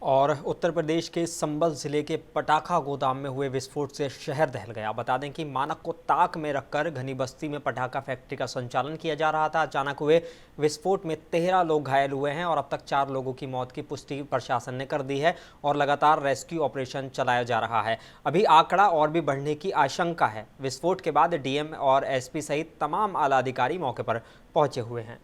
और उत्तर प्रदेश के संबल जिले के पटाखा गोदाम में हुए विस्फोट से शहर दहल गया। बता दें कि मानक को ताक में रखकर घनी बस्ती में पटाखा फैक्ट्री का संचालन किया जा रहा था। अचानक हुए विस्फोट में 13 लोग घायल हुए हैं और अब तक 4 लोगों की मौत की पुष्टि प्रशासन ने कर दी है और लगातार रेस्क्यू ऑपरेशन चलाया जा रहा है। अभी आंकड़ा और भी बढ़ने की आशंका है। विस्फोट के बाद डीएम और एसपी सहित तमाम आला अधिकारी मौके पर पहुंचे हुए हैं।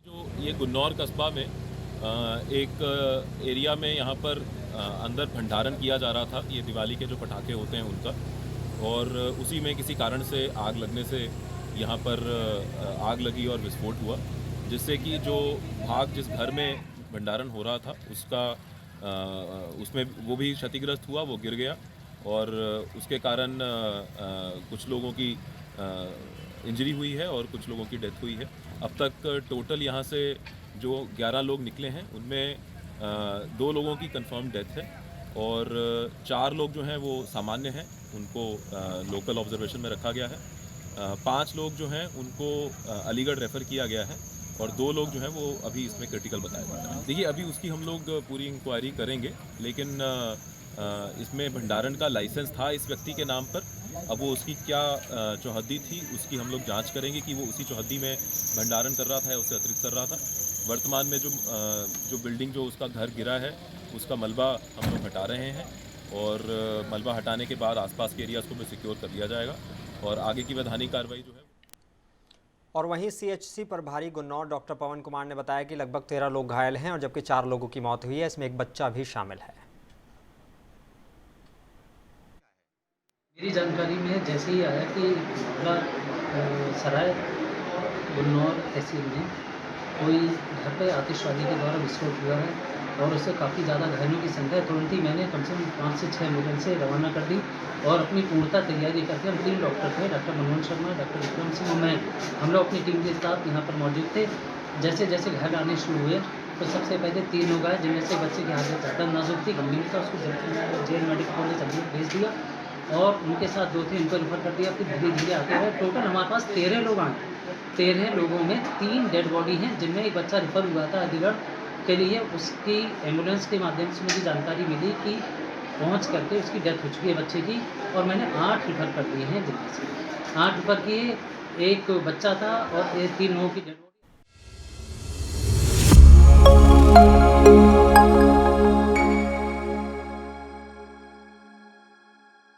जो ये गुन्नौर कस्बा में एक एरिया में यहाँ पर अंदर भंडारण किया जा रहा था, ये दिवाली के जो पटाखे होते हैं उनका, और उसी में किसी कारण से आग लगने से यहाँ पर आग लगी और विस्फोट हुआ, जिससे कि जो भाग जिस घर में भंडारण हो रहा था उसका उसमें वो भी क्षतिग्रस्त हुआ, वो गिर गया और उसके कारण कुछ लोगों की इंजरी हुई है और कुछ लोगों की डेथ हुई है। अब तक टोटल यहाँ से जो 11 लोग निकले हैं उनमें 2 लोगों की कंफर्म डेथ है और 4 लोग जो हैं वो सामान्य हैं, उनको लोकल ऑब्जर्वेशन में रखा गया है। 5 लोग जो हैं उनको अलीगढ़ रेफ़र किया गया है और 2 लोग जो हैं वो अभी इसमें क्रिटिकल बताए जा रहे हैं। देखिए, अभी उसकी हम लोग पूरी इंक्वायरी करेंगे, लेकिन इसमें भंडारण का लाइसेंस था इस व्यक्ति के नाम पर। अब वो उसकी क्या चौहद्दी थी उसकी हम लोग जांच करेंगे कि वो उसी चौहद्दी में भंडारण कर रहा था या उससे अतिरिक्त कर रहा था। वर्तमान में जो बिल्डिंग जो उसका घर गिरा है उसका मलबा हम लोग हटा रहे हैं और मलबा हटाने के बाद आसपास के एरियाज़ को भी सिक्योर कर दिया जाएगा और आगे की वैधानिक कार्रवाई जो है। और वहीं सीएचसी प्रभारी गुन्नौर डॉक्टर पवन कुमार ने बताया कि लगभग 13 लोग घायल हैं और जबकि 4 लोगों की मौत हुई है, इसमें एक बच्चा भी शामिल है। मेरी जानकारी में जैसे ही आया कि सराय गुन्नौर तहसील में कोई घर पे आतिशबाजी के द्वारा विस्फोट हुआ है और उससे काफ़ी ज़्यादा घायलों की संख्या है। तुरंत ही मैंने कम से कम 5 से 6 एम्बुलेंस से रवाना कर दी और अपनी पूर्णतः तैयारी करके हम 3 डॉक्टर थे, डॉक्टर मनोज शर्मा, डॉक्टर विक्रम सिंह और मैं, हम लोग अपनी टीम के साथ यहाँ पर मौजूद थे। जैसे जैसे घर आने शुरू हुए तो सबसे पहले 3 लोग आए, जिनमें से बच्चे की हालत ज़्यादा नाजुक थी, गंभीर था, उसको जेल मेडिकल कॉलेज अभी भेज दिया और उनके साथ 2 थे, उनको रेफर कर दिया। फिर धीरे धीरे आते हुए टोटल हमारे पास 13 लोग आए। 13 लोगों में 3 डेड बॉडी हैं, जिनमें एक बच्चा रेफर हुआ था अलीगढ़ के लिए। उसकी एम्बुलेंस के माध्यम से मुझे जानकारी मिली कि पहुंच करके उसकी डेथ हो चुकी है बच्चे की और मैंने 8 रेफर कर दिए हैं। जिनमें से 8 रेफर किए, एक बच्चा था और 3 लोगों की डेड बॉडी।